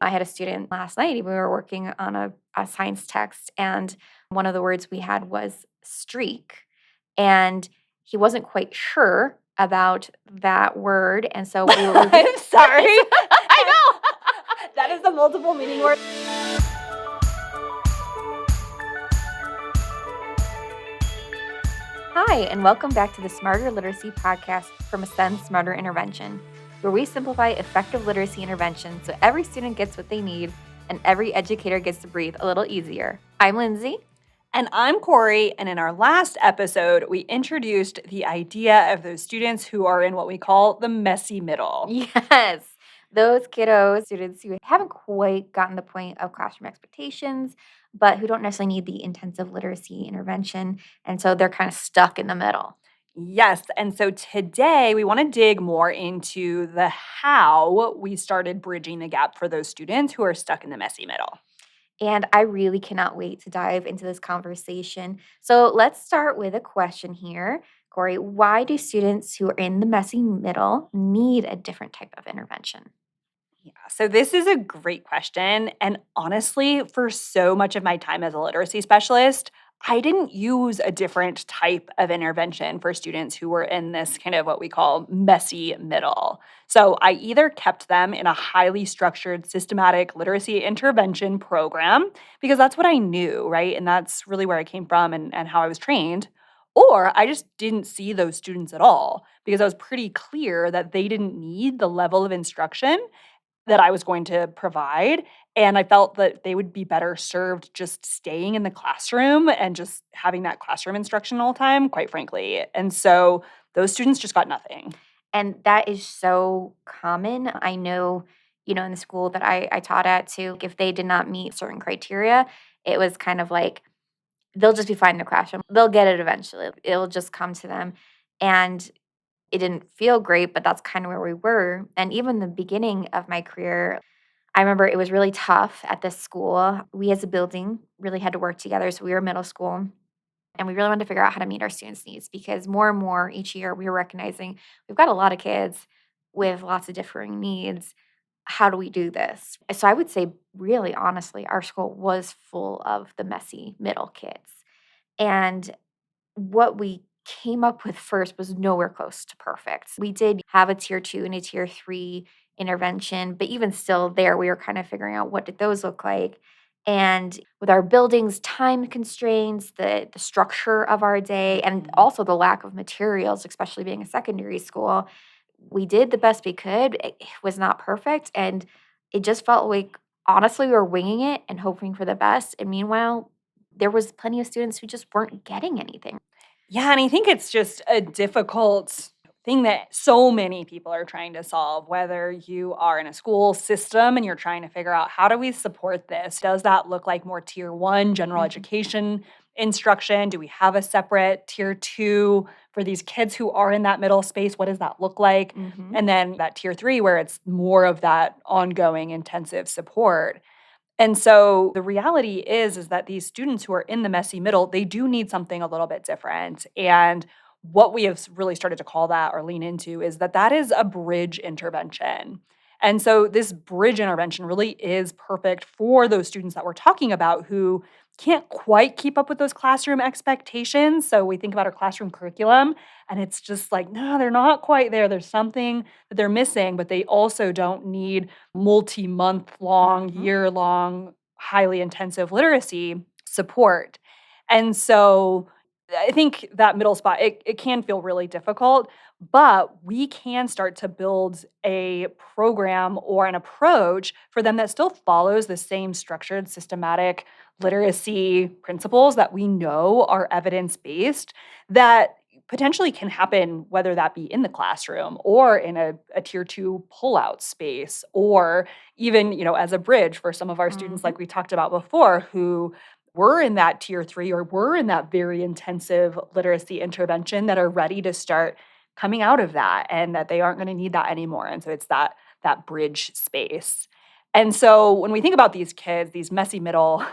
I had a student last night, we were working on a science text, and one of the words we had was streak. And he wasn't quite sure about that word. And so we were I'm sorry. I know. That is a multiple meaning word. Hi, and welcome back to the Smarter Literacy Podcast from Ascend Smarter Intervention, where we simplify effective literacy intervention so every student gets what they need and every educator gets to breathe a little easier. I'm Lindsay. And I'm Corey, and in our last episode, we introduced the idea of those students who are in what we call the messy middle. Yes, those kiddos, students who haven't quite gotten the point of classroom expectations, but who don't necessarily need the intensive literacy intervention, and so they're kind of stuck in the middle. Yes, and so today we want to dig more into the how we started bridging the gap for those students who are stuck in the messy middle. And I really cannot wait to dive into this conversation. So let's start with a question here. Corey, why do students who are in the messy middle need a different type of intervention? Yeah, so this is a great question. And honestly, for so much of my time as a literacy specialist, I didn't use a different type of intervention for students who were in this kind of what we call messy middle. So I either kept them in a highly structured, systematic literacy intervention program because that's what I knew, right? And that's really where I came from and how I was trained. Or I just didn't see those students at all because I was pretty clear that they didn't need the level of instruction that I was going to provide, and I felt that they would be better served just staying in the classroom and just having that classroom instruction all the time, quite frankly. And so those students just got nothing. And that is so common. I know, in the school that I taught at too, if they did not meet certain criteria, it was kind of like they'll just be fine in the classroom. They'll get it eventually. It'll just come to them. And it didn't feel great, but that's kind of where we were. And even the beginning of my career, I remember it was really tough at this school. We as a building really had to work together. So we were middle school and we really wanted to figure out how to meet our students' needs because more and more each year we were recognizing we've got a lot of kids with lots of differing needs. How do we do this? So I would say, really honestly, our school was full of the messy middle kids. And what we came up with first was nowhere close to perfect. We did have a tier 2 and a tier 3 intervention, but even still there, we were kind of figuring out what did those look like. And with our buildings time constraints, the structure of our day, and also the lack of materials, especially being a secondary school, we did the best we could. It was not perfect. And it just felt like, honestly, we were winging it and hoping for the best. And meanwhile, there was plenty of students who just weren't getting anything. Yeah, and I think it's just a difficult thing that so many people are trying to solve, whether you are in a school system and you're trying to figure out how do we support this? Does that look like more tier 1 general education instruction? Do we have a separate tier 2 for these kids who are in that middle space? What does that look like? And then that tier 3 where it's more of that ongoing intensive support. And so the reality is that these students who are in the messy middle, they do need something a little bit different. And what we have really started to call that or lean into is that is a bridge intervention. And so this bridge intervention really is perfect for those students that we're talking about who can't quite keep up with those classroom expectations. So we think about our classroom curriculum and it's just like, no, they're not quite there. There's something that they're missing, but they also don't need multi-month long, year-long, highly intensive literacy support. And so I think that middle spot, it can feel really difficult, but we can start to build a program or an approach for them that still follows the same structured, systematic literacy principles that we know are evidence-based that potentially can happen, whether that be in the classroom or in a tier 2 pullout space, or even, as a bridge for some of our students, like we talked about before, who were in that tier 3 or were in that very intensive literacy intervention that are ready to start coming out of that and that they aren't going to need that anymore. And so it's that bridge space. And so when we think about these kids, these messy middle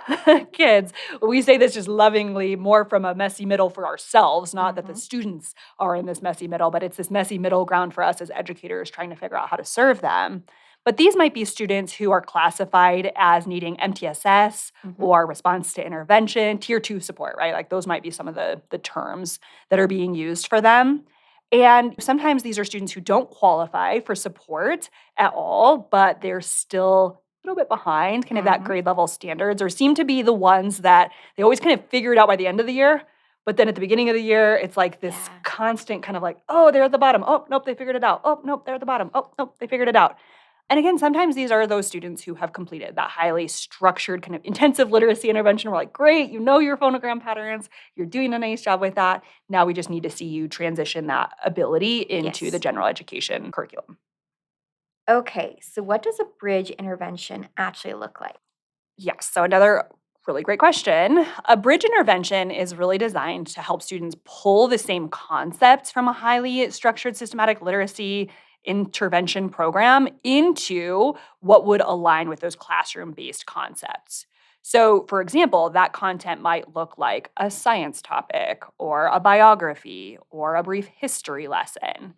kids, we say this just lovingly more from a messy middle for ourselves, not that the students are in this messy middle, but it's this messy middle ground for us as educators trying to figure out how to serve them. But these might be students who are classified as needing MTSS Mhm. or response to intervention, tier 2 support, right? Like those might be some of the terms that are being used for them. And sometimes these are students who don't qualify for support at all, but they're still a little bit behind kind of that Mhm. grade level standards, or seem to be the ones that they always kind of figure it out by the end of the year. But then at the beginning of the year, it's like this Yeah. constant kind of like, oh, they're at the bottom. Oh, nope, they figured it out. Oh, nope, they're at the bottom. Oh, nope, they figured it out. And again, sometimes these are those students who have completed that highly structured kind of intensive literacy intervention. We're like, great, you know your phonogram patterns, you're doing a nice job with that. Now we just need to see you transition that ability into the Yes. general education curriculum. Okay, so what does a bridge intervention actually look like? Yes. So, another really great question. A bridge intervention is really designed to help students pull the same concepts from a highly structured systematic literacy intervention program into what would align with those classroom based concepts. So, for example, that content might look like a science topic or a biography or a brief history lesson.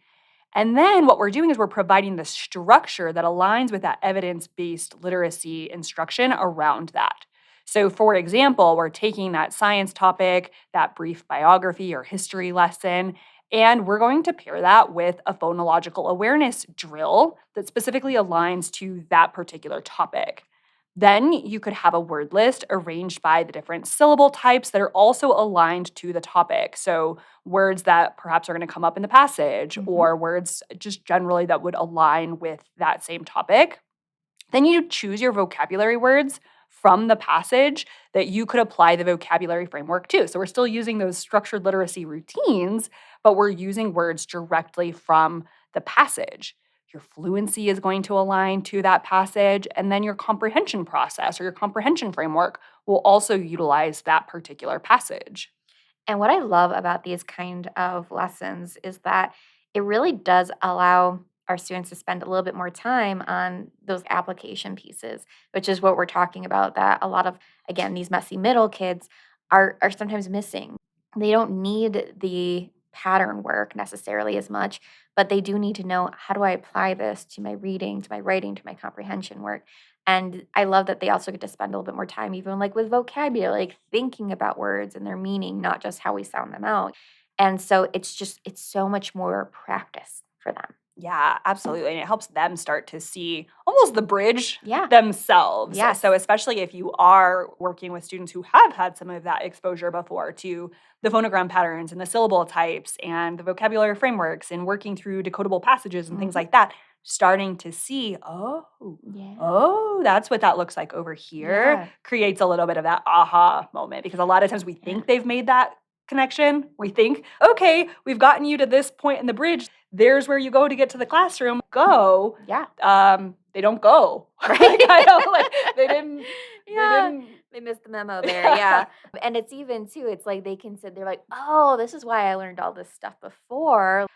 And then what we're doing is we're providing the structure that aligns with that evidence based literacy instruction around that. So, for example, we're taking that science topic, that brief biography or history lesson, and we're going to pair that with a phonological awareness drill that specifically aligns to that particular topic. Then you could have a word list arranged by the different syllable types that are also aligned to the topic. So, words that perhaps are going to come up in the passage, Mhm. or words just generally that would align with that same topic. Then you choose your vocabulary words from the passage that you could apply the vocabulary framework to. So we're still using those structured literacy routines, but we're using words directly from the passage. Your fluency is going to align to that passage, and then your comprehension process or your comprehension framework will also utilize that particular passage. And what I love about these kind of lessons is that it really does allow our students to spend a little bit more time on those application pieces, which is what we're talking about. That a lot of, again, these messy middle kids are sometimes missing. They don't need the pattern work necessarily as much, but they do need to know, how do I apply this to my reading, to my writing, to my comprehension work. And I love that they also get to spend a little bit more time, even like with vocabulary, like thinking about words and their meaning, not just how we sound them out. And so it's so much more practice for them. Yeah, absolutely. And it helps them start to see almost the bridge Yeah. themselves. Yes. So, especially if you are working with students who have had some of that exposure before to the phonogram patterns and the syllable types and the vocabulary frameworks and working through decodable passages and things Hmm. like that, starting to see, Yeah. oh, that's what that looks like over here, Yeah. creates a little bit of that aha moment because a lot of times we Yeah. think they've made that connection. We think, okay, we've gotten you to this point in the bridge, there's where you go to get to the classroom. Go. Yeah. They don't go. Right. Like I don't like they didn't they Yeah. didn't They missed the memo there. yeah. Yeah. And it's even too, it's like they can sit, they're like, oh, this is why I learned all this stuff before.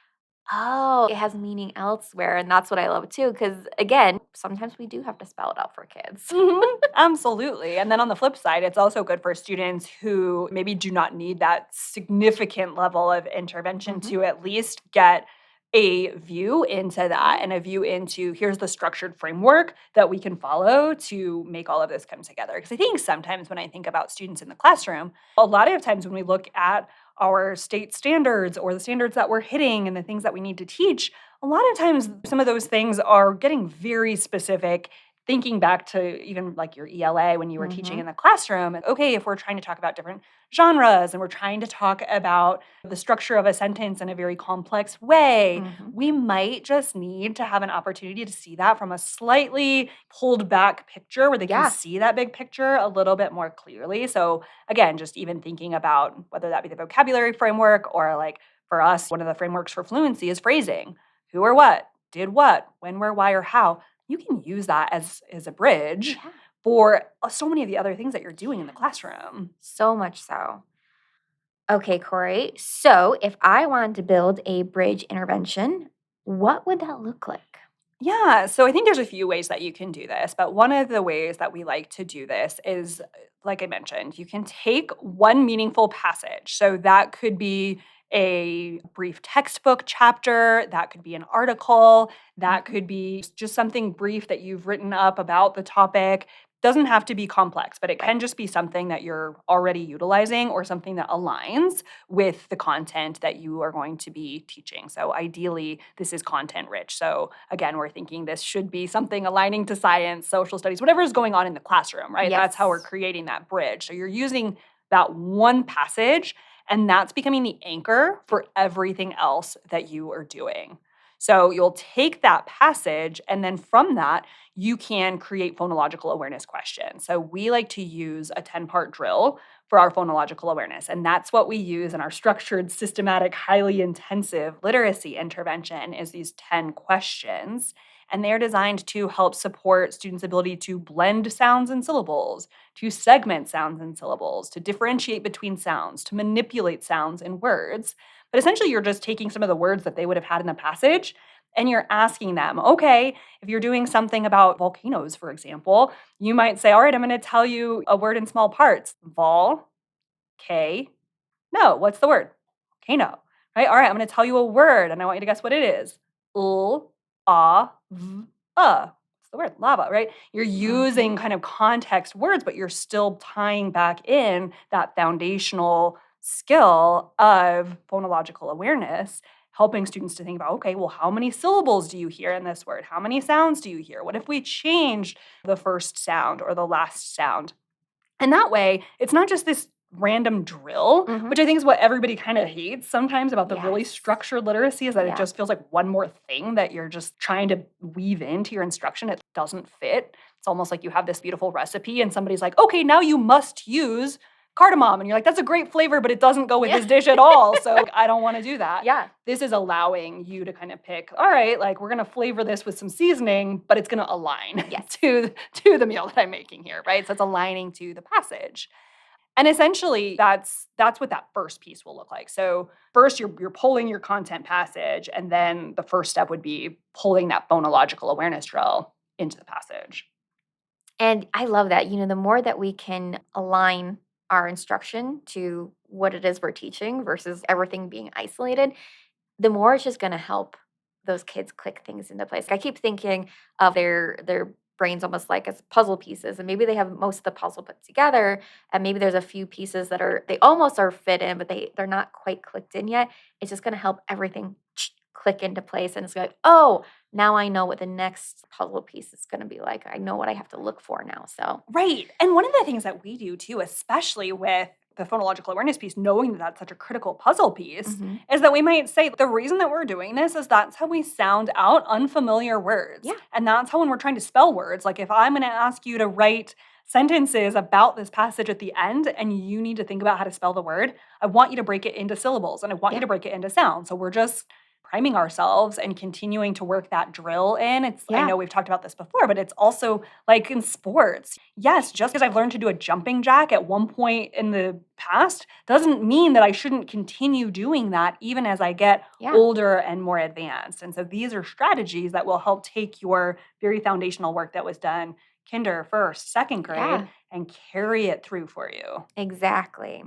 Oh, it has meaning elsewhere, and that's what I love too, because again, sometimes we do have to spell it out for kids. Mhm, absolutely. And then on the flip side, it's also good for students who maybe do not need that significant level of intervention Mhm. to at least get a view into that Yeah. and a view into here's the structured framework that we can follow to make all of this come together. Because I think sometimes when I think about students in the classroom, a lot of times when we look at our state standards or the standards that we're hitting and the things that we need to teach, a lot of times some of those things are getting very specific. Thinking back to even like your ELA when you were teaching Mhm. in the classroom, okay, if we're trying to talk about different genres and we're trying to talk about the structure of a sentence in a very complex way, Mhm. we might just need to have an opportunity to see that from a slightly pulled back picture where they can Yeah. see that big picture a little bit more clearly. So, again, just even thinking about whether that be the vocabulary framework or like for us, one of the frameworks for fluency is phrasing who or what, did what, when, where, why, or how. You can use that as a bridge Yeah. for so many of the other things that you're doing in the Yes. classroom. So much so. Okay, Corey. So if I wanted to build a bridge intervention, what would that look like? Yeah, so I think there's a few ways that you can do this, but one of the ways that we like to do this is, like I mentioned, you can take one meaningful passage. So that could be a brief textbook chapter, that could be an article, that Mhm. could be just something brief that you've written up about the topic. Doesn't have to be complex, but it Right. can just be something that you're already utilizing or something that aligns with the content that you are going to be teaching. So ideally, this is content rich. So again, we're thinking this should be something aligning to science, social studies, whatever is going on in the classroom, right? That's how we're Yes. creating that bridge. So you're using that one passage, and that's becoming the anchor for everything else that you are doing. So you'll take that passage, and then from that, you can create phonological awareness questions. So we like to use a 10-part drill for our phonological awareness. And that's what we use in our structured, systematic, highly intensive literacy intervention is these 10 questions. And they're designed to help support students' ability to blend sounds and syllables, to segment sounds and syllables, to differentiate between sounds, to manipulate sounds and words. But essentially, you're just taking some of the words that they would have had in the passage and you're asking them, okay, if you're doing something about volcanoes, for example, you might say, all right, I'm going to tell you a word in small parts. Vol, K, no. What's the word? Volcano. Right? All right, I'm going to tell you a word and I want you to guess what it is. L, A, V, What's the word? Lava, right? You're Mhm. using kind of context words, but you're still tying back in that foundational skill of phonological awareness, helping students to think about, okay, well, how many syllables do you hear in this word? How many sounds do you hear? What if we changed the first sound or the last sound? And that way, it's not just this random drill, Mhm. which I think is what everybody kind of hates sometimes about the really Yes. structured literacy is that it Yeah. just feels like one more thing that you're just trying to weave into your instruction. It doesn't fit. It's almost like you have this beautiful recipe and somebody's like, okay, now you must use cardamom. And you're like, that's a great flavor, but it doesn't go with Yeah. this dish at all. So I don't want to do that. Yeah. This is allowing you to kind of pick, all right, like we're gonna flavor this with some seasoning, but it's gonna align Yes. to the meal that I'm making here, right? So it's aligning to the passage. And essentially that's what that first piece will look like. So first you're pulling your content passage, and then the first step would be pulling that phonological awareness drill into the passage. And I love that. The more that we can align our instruction to what it is we're teaching versus everything being isolated, the more it's just gonna help those kids click things into place. I keep thinking of their brains almost like as puzzle pieces, and maybe they have most of the puzzle put together, and maybe there's a few pieces that they almost are fit in, but they're not quite clicked in yet. It's just gonna help everything click into place, and it's like, oh, now I know what the next puzzle piece is gonna be like. I know what I have to look for now. So, Right. And one of the things that we do too, especially with the phonological awareness piece, knowing that that's such a critical puzzle piece, mhm. is that we might say the reason that we're doing this is that's how we sound out unfamiliar words. Yeah, And that's how when we're trying to spell words, like if I'm going to ask you to write sentences about this passage at the end and you need to think about how to spell the word, I want you to break it into syllables and I want you yeah, to break it into sounds. So we're just priming ourselves and continuing to work that drill in. It's I yeah, know we've talked about this before, but it's also like in sports. Yes, just because I've learned to do a jumping jack at one point in the past doesn't mean that I shouldn't continue doing that even as I get yeah, older and more advanced. And so these are strategies that will help take your very foundational work that was done kinder, first, second grade yeah, and carry it through for you. exactly.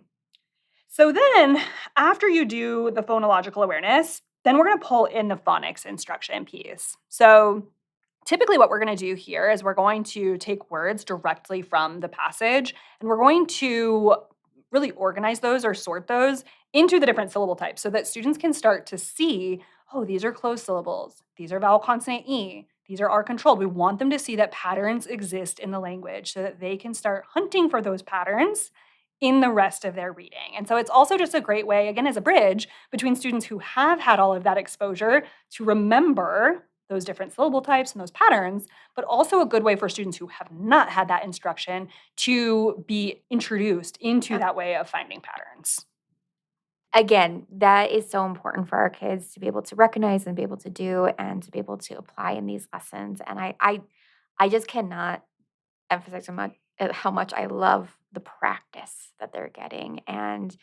So then, after you do the phonological awareness, then we're going to pull in the phonics instruction piece. So, typically, what we're going to do here is we're going to take words directly from the passage and we're going to really organize those or sort those into the different syllable types so that students can start to see, oh, these are closed syllables, these are vowel consonant E, these are R controlled. We want them to see that patterns exist in the language so that they can start hunting for those patterns in the rest of their reading. And so it's also just a great way, again, as a bridge between students who have had all of that exposure to remember those different syllable types and those patterns, but also a good way for students who have not had that instruction to be introduced into Yeah. that way of finding patterns. Again, that is so important for our kids to be able to recognize and be able to do and to be able to apply in these lessons. And I just cannot emphasize so much how much I love the practice that they're getting, and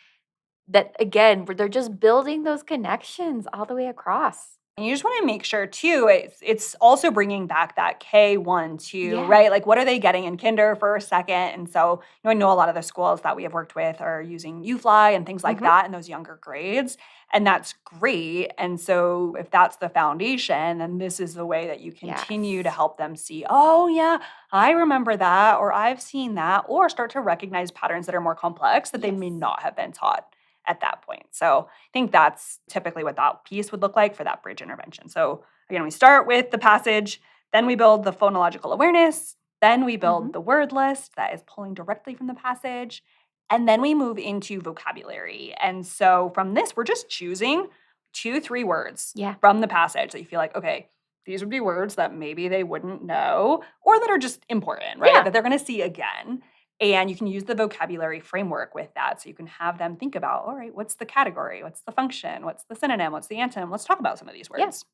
that again, where they're just building those connections all the way across. And you just wanna make sure too, it's also bringing back that K-1, 2, Yeah. right? Like, what are they getting in kinder, first, second? And so, I know a lot of the schools that we have worked with are using UFly and things like Mhm. that in those younger grades, and that's great. And so if that's the foundation, then this is the way that you continue to Yes. help them see, "Oh, yeah, I remember that," or "I've seen that," or start to recognize patterns that are more complex that they may Yes. not have been taught at that point. So I think that's typically what that piece would look like for that bridge intervention. So again, we start with the passage, then we build the phonological awareness, then we build Mhm. the word list that is pulling directly from the passage, and then we move into vocabulary. And so from this, we're just choosing 2, 3 words Yeah. from the passage that you feel like, okay, these would be words that maybe they wouldn't know or that are just important, right? Yeah. That they're going to see again. And you can use the vocabulary framework with that. So you can have them think about, all right, what's the category? What's the function? What's the synonym? What's the antonym? Let's talk about some of these Yeah. words.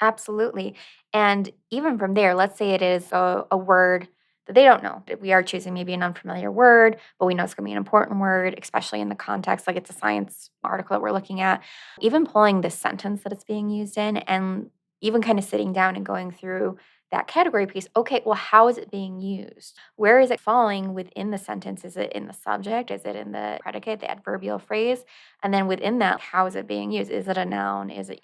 Absolutely. And even from there, let's say it is a word that they don't know. That we are choosing maybe an unfamiliar word, but we know it's going to be an important word, especially in the context, like it's a science article that we're looking at. Even pulling the sentence that it's being used in and even kind of sitting down and going through that category piece. Okay, well, how is it being used? Where is it falling within the sentence? Is it in the subject? Is it in the predicate, the adverbial phrase? And then within that, how is it being used? Is it a noun? Is it,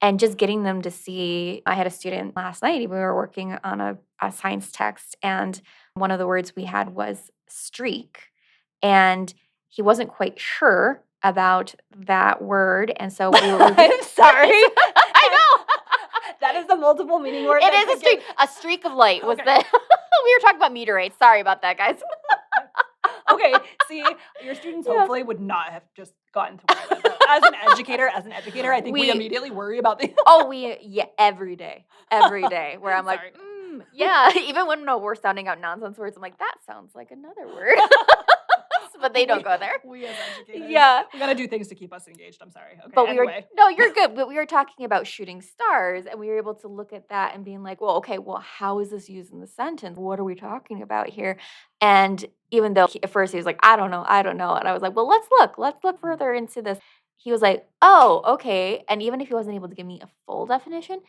and just getting them to see. I had a student last night, we were working on a science text, and one of the words we had was streak. And he wasn't quite sure about that word. And so we were reviewing. I'm sorry. I know. That is a multiple meaning word. It that is a could streak. get- A streak of light was Okay. the. We were talking about meter rates. Sorry about that, guys. Okay, see, your students Yeah. hopefully would not have just gotten to where I went. But as an educator, I think we We immediately worry about the Oh, yeah, every day, where I'm like, Sorry. yeah, even when no, we're sounding out nonsense words, I'm like, that sounds like another word, but they don't go there. We as educators, Yeah, we gotta do things to keep us engaged. I'm sorry. Okay, but anyway. no, you're good. But we were talking about shooting stars, and we were able to look at that and being like, well, okay, well, how is this used in the sentence? What are we talking about here? And even though at first he was like, I don't know, and I was like, well, let's look further into this. He was like, oh, okay. And even if he wasn't able to give me a full definition,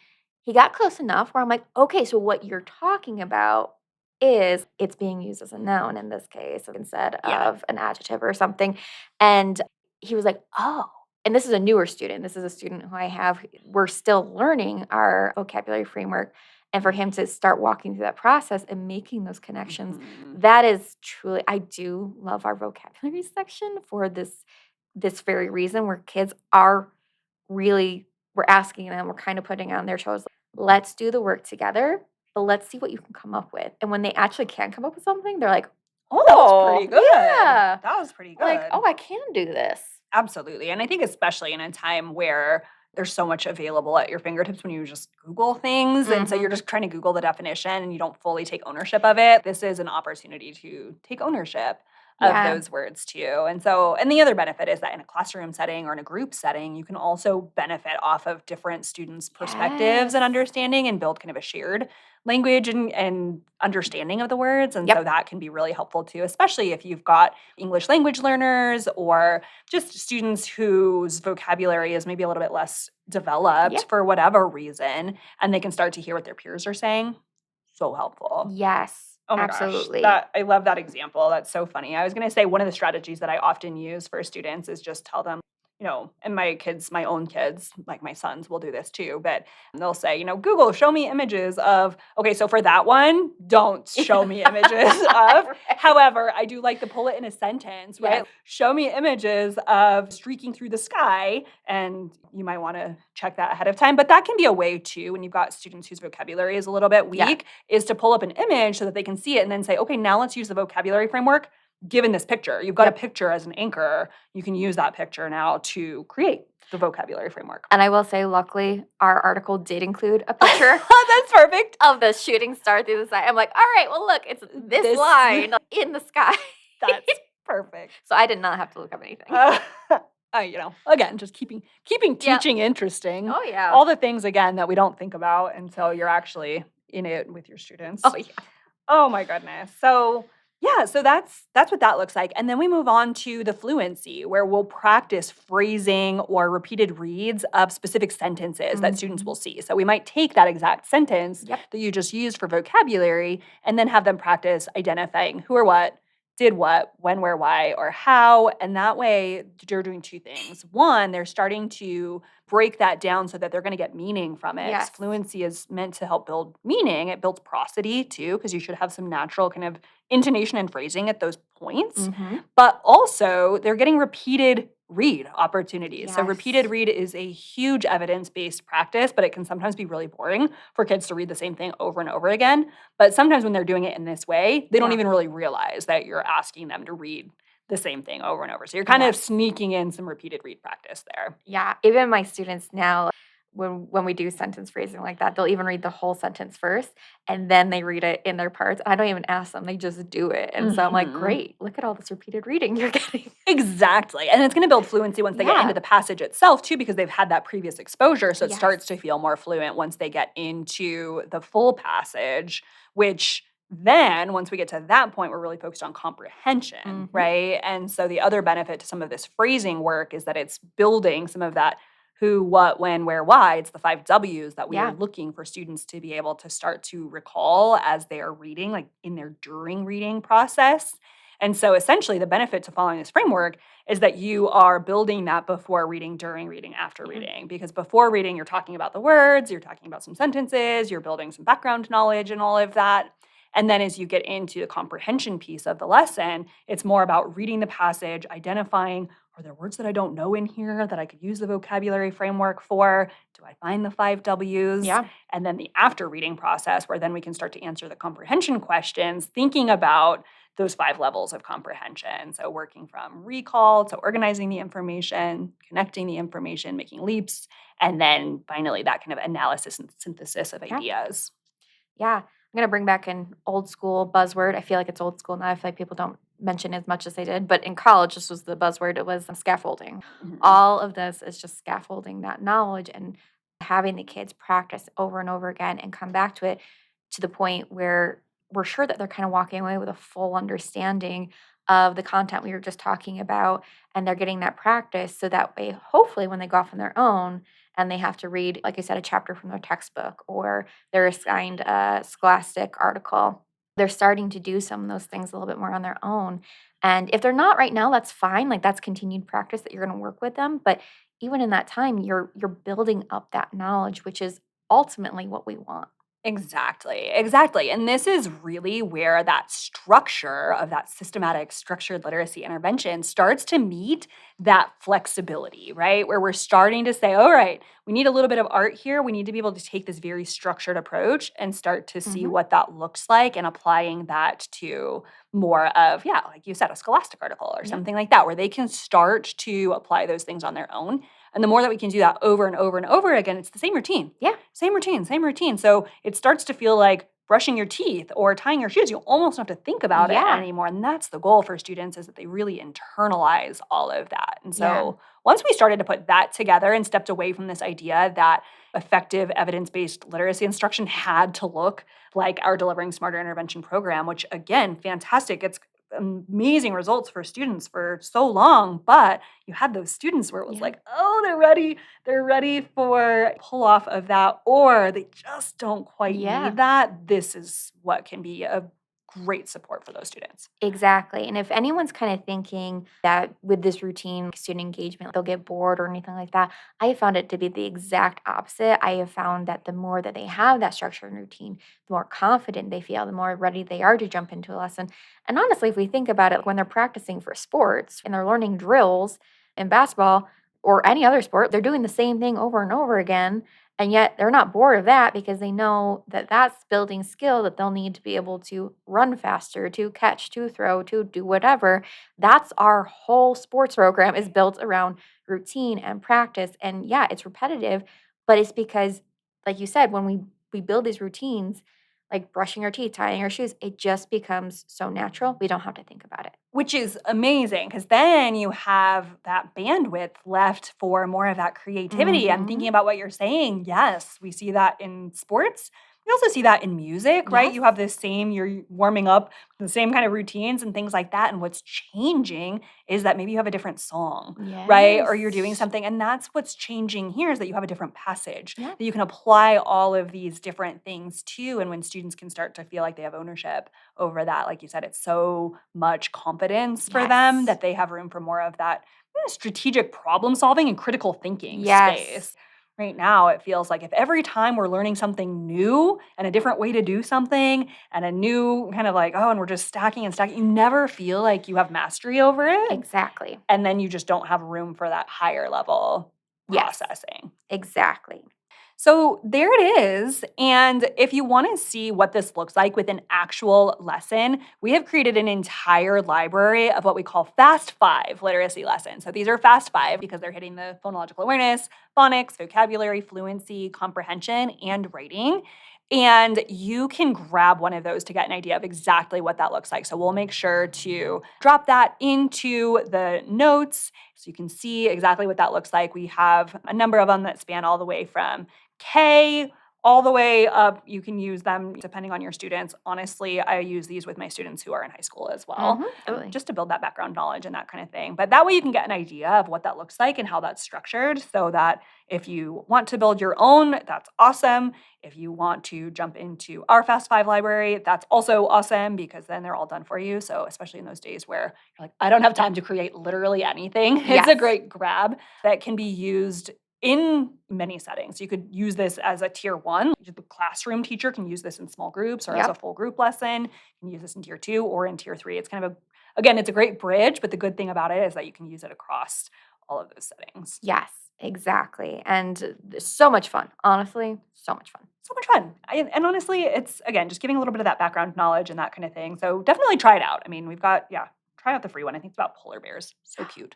he got close enough where I'm like, okay, so what you're talking about is it's being used as a noun in this case instead Yeah. of an adjective or something. And he was like, oh, and this is a newer student. This is a student who I have. We're still learning our vocabulary framework. And for him to start walking through that process and making those connections, Mhm. that is truly, I do love our vocabulary section for this very reason where kids are really, we're asking them, we're kind of putting on their toes, let's do the work together, but let's see what you can come up with. And when they actually can come up with something, they're like, Oh, that was pretty oh, good. yeah. That was pretty Like, good. oh, I can do this. Absolutely. And I think especially in a time where there's so much available at your fingertips when you just Google things. And so Mhm. you're just trying to Google the definition and you don't fully take ownership of it. This is an opportunity to take ownership of Yeah. those words too. And so, and the other benefit is that in a classroom setting or in a group setting, you can also benefit off of different students' perspectives Yes. and understanding and build kind of a shared language and understanding of the words. And so Yep. that can be really helpful too, especially if you've got English language learners or just students whose vocabulary is maybe a little bit less developed Yep. for whatever reason, and they can start to hear what their peers are saying. So helpful. Yes. Oh my gosh, Absolutely. that I love that example. That's so funny. I was going to say one of the strategies that I often use for students is just tell them, and my own kids, like my sons will do this too, but they'll say, Google, show me images of, okay, so for that one, don't show me images of. Right. However, I do like to pull it in a sentence, right? Yes. Show me images of streaking through the sky. And you might want to check that ahead of time. But that can be a way too, when you've got students whose vocabulary is a little bit Yeah. weak, is to pull up an image so that they can see it and then say, okay, now let's use the vocabulary framework given this picture. You've got a Yep. picture as an anchor. You can use that picture now to create the vocabulary framework. And I will say, luckily, our article did include a picture That's perfect. of the shooting star through the sky. I'm like, all right, well, look, it's this line in the sky. That's perfect. So I did not have to look up anything. Again, just keeping Yep. teaching interesting. Oh, yeah. All the things again that we don't think about until you're actually in it with your students. Oh, yeah. Oh my goodness. So Yeah, so that's what that looks like. And then we move on to the fluency where we'll practice phrasing or repeated reads of specific sentences that students will Mhm. see. So we might take that exact sentence Yep. that you just used for vocabulary and then have them practice identifying who or what, did what, when, where, why, or how. And that way they're doing two things. One, they're starting to break that down so that they're going to get meaning from it. 'Cause Yes. fluency is meant to help build meaning. It builds prosody too, because you should have some natural kind of intonation and phrasing at those points, Mhm. but also they're getting repeated read opportunities. So repeated Yes. read is a huge evidence-based practice, but it can sometimes be really boring for kids to read the same thing over and over again. But sometimes when they're doing it in this way, they don't Yeah. even really realize that you're asking them to read the same thing over and over. So you're kind of Yes. sneaking in some repeated read practice there. Yeah, even my students now, when we do sentence phrasing like that, they'll even read the whole sentence first, and then they read it in their parts. I don't even ask them; they just do it, and so I'm like, Mhm. "Great, look at all this repeated reading you're getting." Exactly, and it's gonna build fluency once they get into Yeah. the passage itself too because they've had that previous exposure, so it Yes. starts to feel more fluent once they get into the full passage, which then once we get to that point, we're really focused on comprehension, Mhm. right? And so the other benefit to some of this phrasing work is that it's building some of that who, what, when, where, why. It's the 5 W's that we are Yeah. looking for students to be able to start to recall as they are reading, like in their during reading process. And so essentially the benefit to following this framework is that you are building that before reading, during reading, after Yeah. reading. Because before reading, you're talking about the words, you're talking about some sentences, you're building some background knowledge and all of that. And then as you get into the comprehension piece of the lesson, it's more about reading the passage, identifying are there words that I don't know in here that I could use the vocabulary framework for? Do I find the 5 W's? Yeah. And then the after reading process, where then we can start to answer the comprehension questions, thinking about those 5 levels of comprehension. So working from recall to organizing the information, connecting the information, making leaps, and then finally that kind of analysis and synthesis of Yeah. ideas. Yeah. I'm gonna bring back an old school buzzword. I feel like it's old school now. I feel like people don't mention as much as they did, but in college, this was the buzzword. It was scaffolding. Mhm. All of this is just scaffolding that knowledge and having the kids practice over and over again and come back to it to the point where we're sure that they're kind of walking away with a full understanding of the content we were just talking about, and they're getting that practice so that way hopefully when they go off on their own and they have to read, like I said, a chapter from their textbook, or they're assigned a scholastic article, they're starting to do some of those things a little bit more on their own. And if they're not right now, that's fine. Like that's continued practice that you're going to work with them. But even in that time, you're building up that knowledge, which is ultimately what we want. Exactly, exactly. And this is really where that structure of that systematic structured literacy intervention starts to meet that flexibility, right? Where we're starting to say, all right, we need a little bit of art here. We need to be able to take this very structured approach and start to see Hmm. what that looks like and applying that to more of, yeah, like you said, a scholastic article or Yeah. something like that, where they can start to apply those things on their own. And the more that we can do that over and over and over again, it's the same routine. Yeah. Same routine, same routine. So it starts to feel like brushing your teeth or tying your shoes. You almost don't have to think about it Yeah. anymore. And that's the goal for students is that they really internalize all of that. And Yeah. so once we started to put that together and stepped away from this idea that effective evidence-based literacy instruction had to look like our Delivering Smarter Intervention program, which again, fantastic. It's amazing results for students for so long, but you had those students where it was Yeah. like, oh, they're ready for pull off of that, or they just don't quite Yeah. need that. This is what can be a great support for those students. Exactly. And if anyone's kind of thinking that with this routine student engagement, they'll get bored or anything like that, I have found it to be the exact opposite. I have found that the more that they have that structure and routine, the more confident they feel, the more ready they are to jump into a lesson. And honestly, if we think about it, when they're practicing for sports and they're learning drills in basketball or any other sport, they're doing the same thing over and over again. And yet they're not bored of that because they know that that's building skill that they'll need to be able to run faster, to catch, to throw, to do whatever. That's our whole sports program is built around routine and practice. And yeah, it's repetitive, but it's because, like you said, when we build these routines, like brushing our teeth, tying our shoes, it just becomes so natural. We don't have to think about it. Which is amazing because then you have that bandwidth left for more of that creativity. I'm Mm-hmm. thinking about what you're saying. Yes, we see that in sports. You also see that in music, right? Yes. You have you're warming up the same kind of routines and things like that. And what's changing is that maybe you have a different song, right? Or you're doing Yes. something. And that's what's changing here is that you have a different passage Yeah. that you can apply all of these different things to. And when students can start to feel like they have ownership over that, like you said, it's so much confidence for them Yes. that they have room for more of that strategic problem solving and critical thinking Yes. space. Right now, it feels like if every time we're learning something new and a different way to do something and a new kind of like, oh, and we're just stacking and stacking, you never feel like you have mastery over it. Exactly. And then you just don't have room for that higher level Yes. processing. Exactly. So there it is. And if you want to see what this looks like with an actual lesson, we have created an entire library of what we call Fast Five literacy lessons. So these are Fast Five because they're hitting the phonological awareness, phonics, vocabulary, fluency, comprehension, and writing. And you can grab one of those to get an idea of exactly what that looks like. So we'll make sure to drop that into the notes so you can see exactly what that looks like. We have a number of them that span all the way from K all the way up. You can use them depending on your students. Honestly, I use these with my students who are in high school as well, Totally. just to build that background knowledge and that kind of thing. But that way you can get an idea of what that looks like and how that's structured so that if you want to build your own, that's awesome. If you want to jump into our Fast Five library, that's also awesome because then they're all done for you. So especially in those days where you're like, I don't have time to create literally anything, it's a Yes. great grab that can be used in many settings. You could use this as a tier one. The classroom teacher can use this in small groups or as a Yep. full group lesson. You can use this in tier two or in tier three. It's kind of again, it's a great bridge, but the good thing about it is that you can use it across all of those settings. Yes. Exactly. And so much fun. Honestly, so much fun. So much fun. And honestly, it's again, just giving a little bit of that background knowledge and that kind of thing. So definitely try it out. I mean, we've got, try out the free one. I think it's about polar bears. So cute.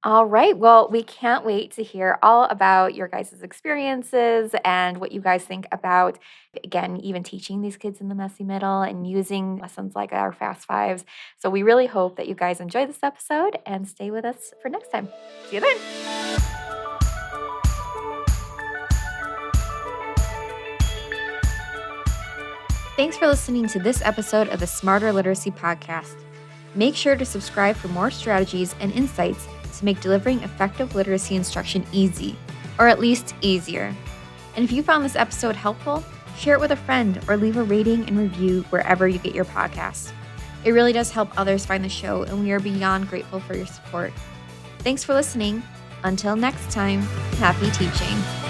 All right. Well, we can't wait to hear all about your guys' experiences and what you guys think about, again, even teaching these kids in the messy middle and using lessons like our Fast Fives. So we really hope that you guys enjoy this episode and stay with us for next time. See you then. Thanks for listening to this episode of the Smarter Literacy Podcast. Make sure to subscribe for more strategies and insights to make delivering effective literacy instruction easy, or at least easier. And if you found this episode helpful, share it with a friend or leave a rating and review wherever you get your podcasts. It really does help others find the show, and we are beyond grateful for your support. Thanks for listening. Until next time, happy teaching.